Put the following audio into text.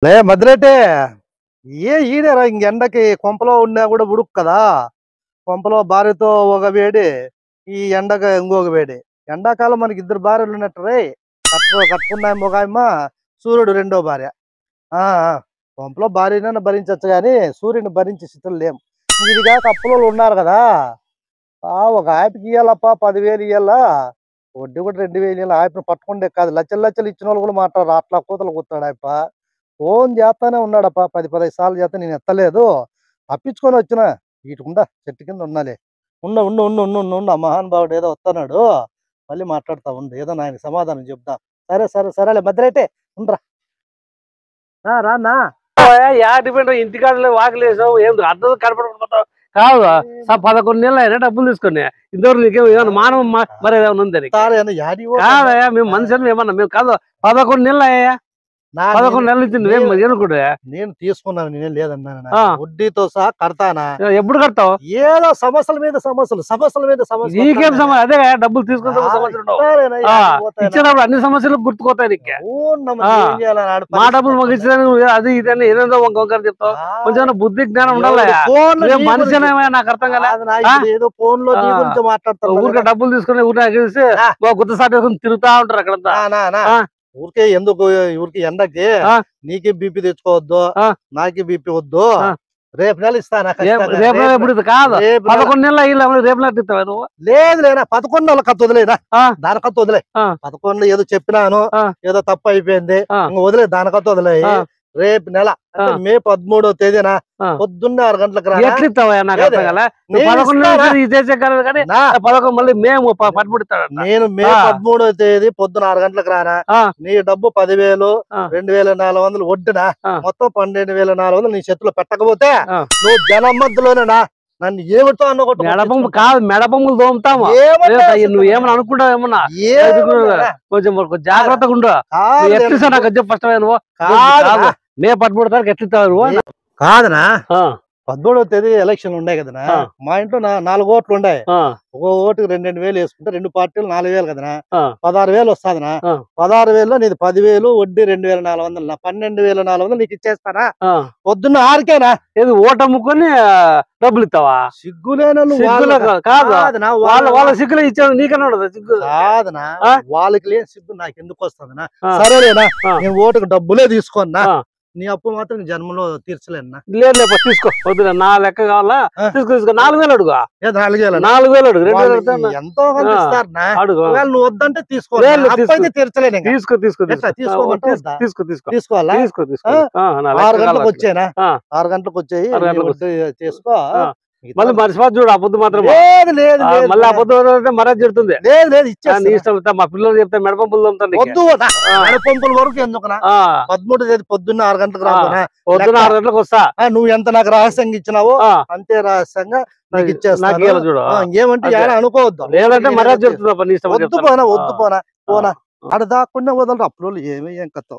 లే మధ్యరేటే ఈడేరా ఇంక ఎండకి కొంపలో ఉన్నా కూడా ఉడుకు కదా. కొంపలో భార్యతో ఒక వేడి, ఈ ఎండకి ఇంకొక వేడి. ఎండాకాలం మనకి ఇద్దరు భార్యలు ఉన్నట్టు రే. కట్టుకున్నాయి మొగాయమ్మ, సూర్యుడు రెండో భార్య. ఆ ఆ, కొంపలో భార్యనైనా భరించచ్చు కానీ సూర్యుని భరించే స్థితులు లేం. ఇది కాక అప్పులలో ఉన్నారు కదా. ఒక ఆయనకి ఇయ్యాలప్ప 10,000 ఇయ్యాలా, వడ్డీ కూడా 2,000 ఇవ్వాలి. ఆయనను పట్టుకుంటే కాదు, లచ్చలు లచ్చలు ఇచ్చిన వాళ్ళు కూడా మాట్లాడరు. అట్లా కూతలు కూతాడు ఆయప్ప. ఫోన్ చేస్తానే ఉన్నాడప్ప, 10-15 సార్లు చేస్తే నేను ఎత్తలేదు. తప్పించుకొని వచ్చిన వీటికుండా చెట్టు కింద ఉన్నాలే. ఉన్న మహానుభావుడు ఏదో వస్తున్నాడు, మళ్ళీ మాట్లాడుతా ఉండు, ఏదో ఆయన సమాధానం చెప్తా. సరే సరే సరేలే మధ్యరైతే ఉండరా. రానా ఇంటికాడలో వాకిలేసావు ఏం అర్థం కనపడకపోతావు కాదు. 11 నెలలు అయినా డబ్బులు తీసుకుని ఇంతవరకు నీకేమో ఏమన్నా మానవ మరి ఏమైనా ఉందని కాదయా. మేము మనుషులు ఏమన్నా మేము కాదు. 11 నెలలు అయ్యా, 11 నెలలు ఇచ్చి నువ్వేం ఎనుకుంటే నేను తీసుకున్నాను, నేనేం లేదన్నా. వడ్డీతో సహా కడతానా. ఎప్పుడు కడతావు? ఏదో సమస్యల మీద సమస్యలు నీకేం సమస్య? అదే డబ్బులు తీసుకుంటే ఇచ్చినప్పుడు అన్ని సమస్యలు గుర్తుకోతాయి నీకు. మా డబ్బులు మాకు ఇచ్చేదానికి అది ఇది అని ఏదేదో ఒకరు చెప్తావు. కొంచెం బుద్ధి జ్ఞానం ఉండాలి. మనిషి నాకు అర్థం ఏదో ఫోన్ లో మాట్లాడతావు. ఊరికే డబ్బులు తీసుకుని ఊరికే గుర్తసాటి తిరుగుతా ఉంటారు అక్కడంతా. ఊరికే ఎందుకు ఊరికి ఎండకి నీకే బీపీ తెచ్చుకోవద్దు, నాకే బీపీ వద్దు. రేపు నెల ఇస్తానా? రేపు ఇప్పుడు కాదు, 11 నెలలు రేపు నెల ఇస్తావా నువ్వు? లేదు లేనా, 11 నెలల కత్తి వదిలేనా, దాని కత్తి వదిలే. 11 ఏదో చెప్పినాను, ఏదో తప్పు అయిపోయింది, వదిలే, దాని కత్తి వదిలే. రేపు నెల మే 13వ తేదీన పొద్దున్నే 6 గంటలకు రా. నేను మే 13వ తేదీ పొద్దున 6 గంటలకు రానా. నీ డబ్బు 10,000, 2,400 వడ్డినా, మొత్తం 12,400 నీ చేతిలో పెట్టకపోతే నువ్వు జనం మధ్యలోనేనా నన్ను ఏమిటో మెడపంపు కాదు, మెడపంపులు తోముతాము. నువ్వేమన్నా అనుకుంటావు ఏమన్నా? కొంచెం జాగ్రత్తగా ఉండు. ఎట్లా నాకు చెప్పు ఫస్ట్ నువ్వు మే 13 తారీఖు ఎట్లిస్తావు నువ్వు? కాదనా, 13వ తేదీ ఎలక్షన్ ఉండే కదనా. మా ఇంట్లో 4 ఓట్లు ఉండాయి. ఒక ఓటుకి 2,000 వేసుకుంటే 2 పార్టీలు 4,000 కదనా, 16,000 వస్తాదనా. 16,000లో నీది 10,000 వడ్డీ 2,400, 12,400 నీకు ఇచ్చేస్తానా. పొద్దున్న 6కేనా ఏది ఓటు అమ్ముకొని డబ్బులు ఇస్తావా? సిగ్గులేను కాదు, వాళ్ళ సిగ్గులే ఇచ్చాను, నీకన్నా ఉండదు సిగ్గు. కాదనా, వాళ్ళకి లేని సిగ్గు నాకు ఎందుకు వస్తుందనా. సరేలేనా, నేను ఓటుకు డబ్బులే తీసుకోన్నా, నీ అప్పు మాత్రం జన్మలో తీర్చలేనా. లేదు తీసుకో, వద్దులే, నా లెక్క కావాలా తీసుకో. 4,000 అడుగు. 4,000 అడుగు. 2,000 ఎంతో అడుగు. నువ్వు వద్దంటే తీసుకో, తీర్చలేను. తీసుకోవాలా? 6 గంటలకు వచ్చేనా, 6 గంటలకు వచ్చాయి తీసుకో. మళ్ళీ మర్చిపోదు చూడు, ఆ పొద్దు మాత్రం మళ్ళీ ఆ పొద్దు మరది చెడుతుంది. ఇష్టం మా పిల్లలు చెప్తే మెడపంపులు మెడపంపుల వరకు ఎందుకునా. 13వ తేదీ పొద్దున్న 6 గంటలకు రాకునా, పొద్దున్న 6 గంటలకు వస్తా. నువ్వు ఎంత నాకు రహస్యంగా ఇచ్చినావో అంతే రహస్యంగా నాకు ఇచ్చేస్తాను. చూడు ఏమంటే అనుకోవద్దు, లేదంటే మరది చెడుతుంది. వద్దు పోనా ఆడ దాకుండా వదలరు అప్పుడు ఏమి ఏం కథ.